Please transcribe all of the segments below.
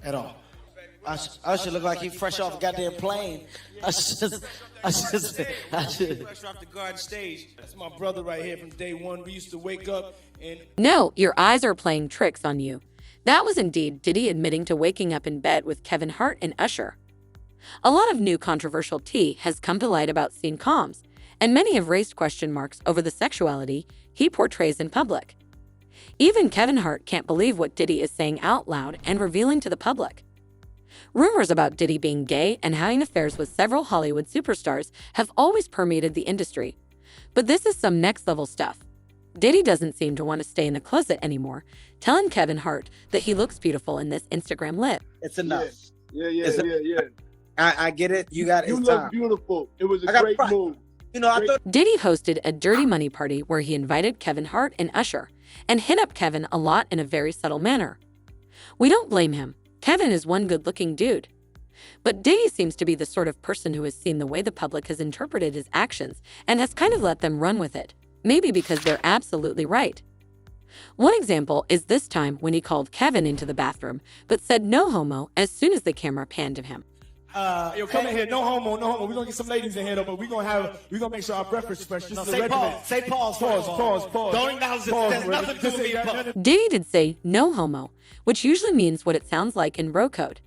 at all. Usher look like he fresh off a goddamn plane. I should. Fresh off the garden stage. That's my brother right here from day one. We used to wake up and... No, your eyes are playing tricks on you. That was indeed Diddy admitting to waking up in bed with Kevin Hart and Usher. A lot of new controversial tea has come to light about scene comms, and many have raised question marks over the sexuality he portrays in public. Even Kevin Hart can't believe what Diddy is saying out loud and revealing to the public. Rumors about Diddy being gay and having affairs with several Hollywood superstars have always permeated the industry. But this is some next-level stuff. Diddy doesn't seem to want to stay in the closet anymore, telling Kevin Hart that he looks beautiful in this Instagram lit. It's enough. Yeah. I get it. You got it. You look beautiful. It was a great move. You know, I thought Diddy hosted a Dirty Money party where he invited Kevin Hart and Usher and hit up Kevin a lot in a very subtle manner. We don't blame him. Kevin is one good-looking dude. But Diddy seems to be the sort of person who has seen the way the public has interpreted his actions and has kind of let them run with it, maybe because they're absolutely right. One example is this time when he called Kevin into the bathroom, but said no homo as soon as the camera panned to him. Yo, come in here. No homo. We're gonna get some ladies in here though, but we're gonna make sure our breath is fresh. no, say pause. Say pause. Pause. Don't acknowledge this. There's nothing to do with me. Diddy did say no homo, which usually means what it sounds like in bro code.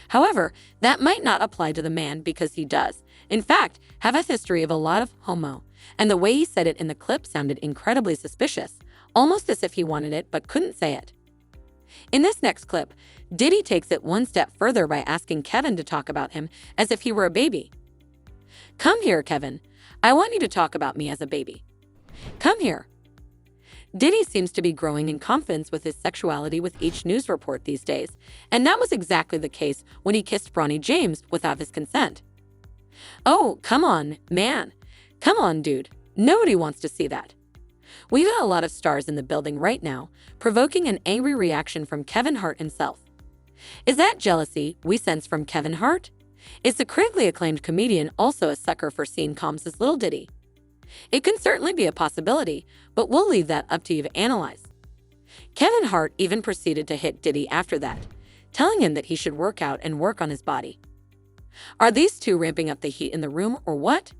However, that might not apply to the man because he does, in fact, have a history of a lot of homo, and the way he said it in the clip sounded incredibly suspicious, almost as if he wanted it but couldn't say it. In this next clip, Diddy takes it one step further by asking Kevin to talk about him as if he were a baby. Come here, Kevin. I want you to talk about me as a baby. Come here. Diddy seems to be growing in confidence with his sexuality with each news report these days, and that was exactly the case when he kissed Bronny James without his consent. Oh, come on, man. Come on, dude. Nobody wants to see that. We've got a lot of stars in the building right now, provoking an angry reaction from Kevin Hart himself. Is that jealousy we sense from Kevin Hart? Is the critically acclaimed comedian also a sucker for scene comms as Lil Diddy? It can certainly be a possibility, but we'll leave that up to you to analyze. Kevin Hart even proceeded to hit Diddy after that, telling him that he should work out and work on his body. Are these two ramping up the heat in the room or what?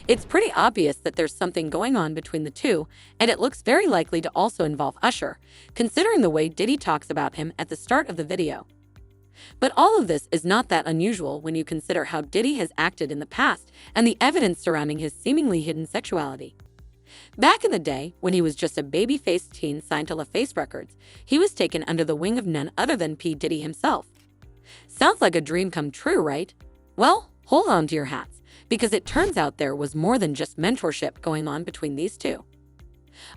It's pretty obvious that there's something going on between the two, and it looks very likely to also involve Usher, considering the way Diddy talks about him at the start of the video. But all of this is not that unusual when you consider how Diddy has acted in the past and the evidence surrounding his seemingly hidden sexuality. Back in the day, when he was just a baby-faced teen signed to LaFace Records, he was taken under the wing of none other than P. Diddy himself. Sounds like a dream come true, right? Well, hold on to your hats, because it turns out there was more than just mentorship going on between these two.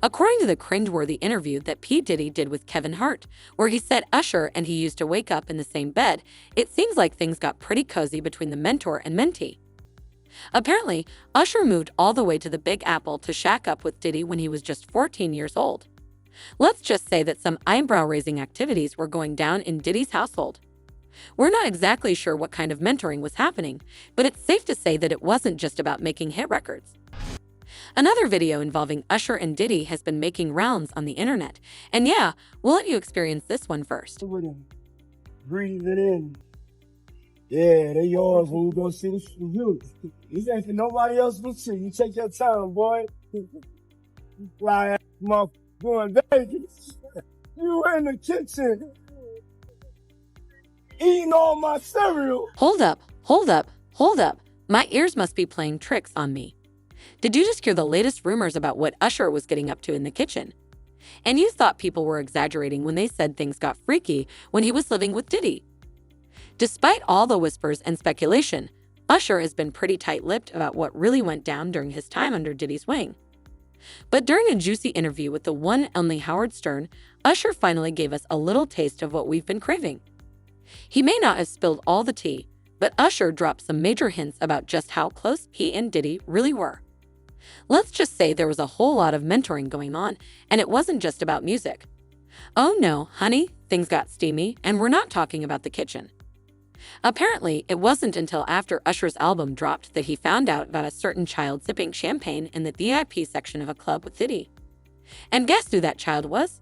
According to the cringeworthy interview that P. Diddy did with Kevin Hart, where he said Usher and he used to wake up in the same bed, it seems like things got pretty cozy between the mentor and mentee. Apparently, Usher moved all the way to the Big Apple to shack up with Diddy when he was just 14 years old. Let's just say that some eyebrow-raising activities were going down in Diddy's household. We're not exactly sure what kind of mentoring was happening, but it's safe to say that it wasn't just about making hit records. Another video involving Usher and Diddy has been making rounds on the internet, and yeah, we'll let you experience this one first. Breathe it in. Yeah, they yours when you go see the shoot. These ain't for nobody else but you. You take your time, boy. Fly ass motherfucker going Vegas. You in the kitchen eating all my cereal. Hold up. My ears must be playing tricks on me. Did you just hear the latest rumors about what Usher was getting up to in the kitchen? And you thought people were exaggerating when they said things got freaky when he was living with Diddy. Despite all the whispers and speculation, Usher has been pretty tight-lipped about what really went down during his time under Diddy's wing. But during a juicy interview with the one and only Howard Stern, Usher finally gave us a little taste of what we've been craving. He may not have spilled all the tea, but Usher dropped some major hints about just how close he and Diddy really were. Let's just say there was a whole lot of mentoring going on, and it wasn't just about music. Oh no, honey, things got steamy, and we're not talking about the kitchen. Apparently, it wasn't until after Usher's album dropped that he found out about a certain child sipping champagne in the VIP section of a club with Diddy. And guess who that child was?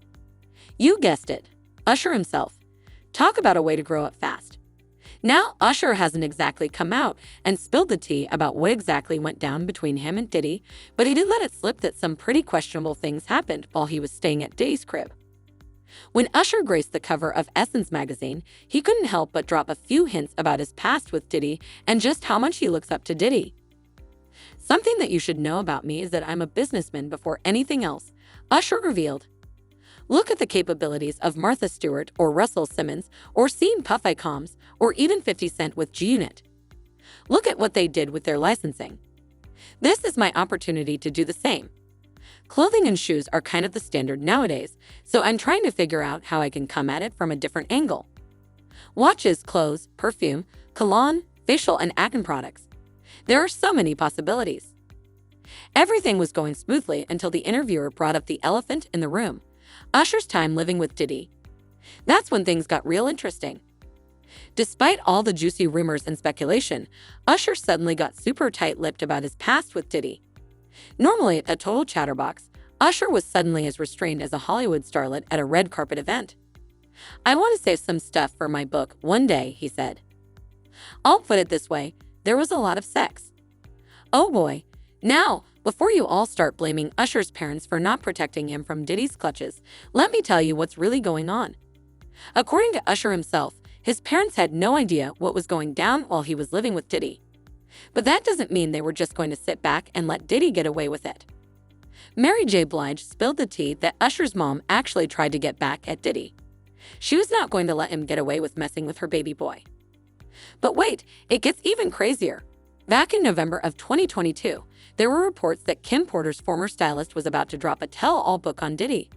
You guessed it, Usher himself. Talk about a way to grow up fast. Now, Usher hasn't exactly come out and spilled the tea about what exactly went down between him and Diddy, but he did let it slip that some pretty questionable things happened while he was staying at Diddy's crib. When Usher graced the cover of Essence magazine, he couldn't help but drop a few hints about his past with Diddy and just how much he looks up to Diddy. "Something that you should know about me is that I'm a businessman before anything else," Usher revealed. "Look at the capabilities of Martha Stewart or Russell Simmons or seen Puffy Combs or even 50 Cent with G-Unit. Look at what they did with their licensing. This is my opportunity to do the same. Clothing and shoes are kind of the standard nowadays, so I'm trying to figure out how I can come at it from a different angle. Watches, clothes, perfume, cologne, facial and acne products. There are so many possibilities." Everything was going smoothly until the interviewer brought up the elephant in the room: Usher's time living with Diddy. That's when things got real interesting. Despite all the juicy rumors and speculation, Usher suddenly got super tight-lipped about his past with Diddy. Normally a total chatterbox, Usher was suddenly as restrained as a Hollywood starlet at a red carpet event. "I want to save some stuff for my book one day," he said. "I'll put it this way, there was a lot of sex." Oh boy. Now, before you all start blaming Usher's parents for not protecting him from Diddy's clutches, let me tell you what's really going on. According to Usher himself, his parents had no idea what was going down while he was living with Diddy. But that doesn't mean they were just going to sit back and let Diddy get away with it. Mary J. Blige spilled the tea that Usher's mom actually tried to get back at Diddy. She was not going to let him get away with messing with her baby boy. But wait, it gets even crazier. Back in November of 2022, there were reports that Kim Porter's former stylist was about to drop a tell-all book on Diddy.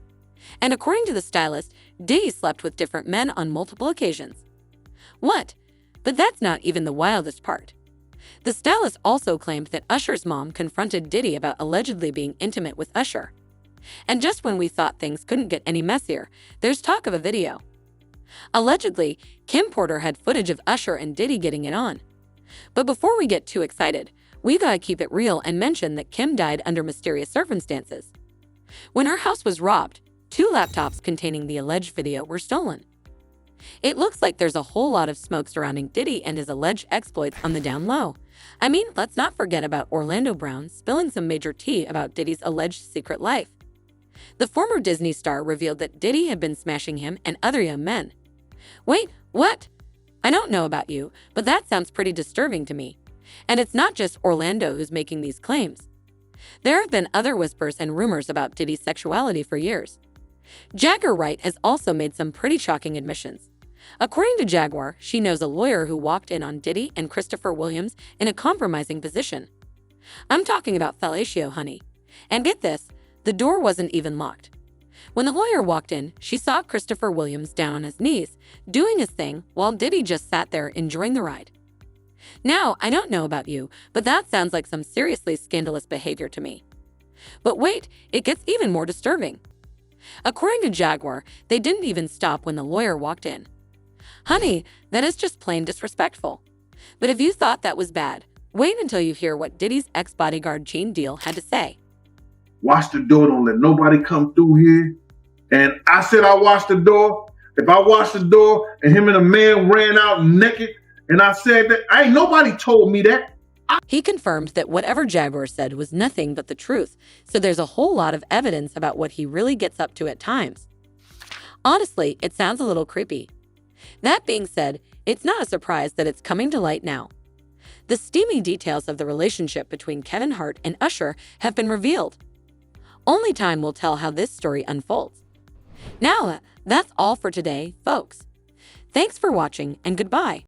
And according to the stylist, Diddy slept with different men on multiple occasions. What? But that's not even the wildest part. The stylist also claimed that Usher's mom confronted Diddy about allegedly being intimate with Usher. And just when we thought things couldn't get any messier, there's talk of a video. Allegedly, Kim Porter had footage of Usher and Diddy getting it on. But before we get too excited, we gotta keep it real and mention that Kim died under mysterious circumstances. When her house was robbed, 2 laptops containing the alleged video were stolen. It looks like there's a whole lot of smoke surrounding Diddy and his alleged exploits on the down low. I mean, let's not forget about Orlando Brown spilling some major tea about Diddy's alleged secret life. The former Disney star revealed that Diddy had been smashing him and other young men. Wait, what? I don't know about you, but that sounds pretty disturbing to me. And it's not just Orlando who's making these claims. There have been other whispers and rumors about Diddy's sexuality for years. Jagger Wright has also made some pretty shocking admissions. According to Jaguar, she knows a lawyer who walked in on Diddy and Christopher Williams in a compromising position. I'm talking about fellatio, honey. And get this, the door wasn't even locked. When the lawyer walked in, she saw Christopher Williams down on his knees, doing his thing, while Diddy just sat there enjoying the ride. Now, I don't know about you, but that sounds like some seriously scandalous behavior to me. But wait, it gets even more disturbing. According to Jaguar, they didn't even stop when the lawyer walked in. Honey, that is just plain disrespectful. But if you thought that was bad, wait until you hear what Diddy's ex-bodyguard Gene Deal had to say. "Watch the door, don't let nobody come through here." And I said I watched the door. If I watched the door and him and a man ran out naked, and I said that, ain't nobody told me that. He confirmed that whatever Jaguar said was nothing but the truth, so there's a whole lot of evidence about what he really gets up to at times. Honestly, it sounds a little creepy. That being said, it's not a surprise that it's coming to light now. The steamy details of the relationship between Kevin Hart and Usher have been revealed. Only time will tell how this story unfolds. Now, that's all for today, folks. Thanks for watching and goodbye.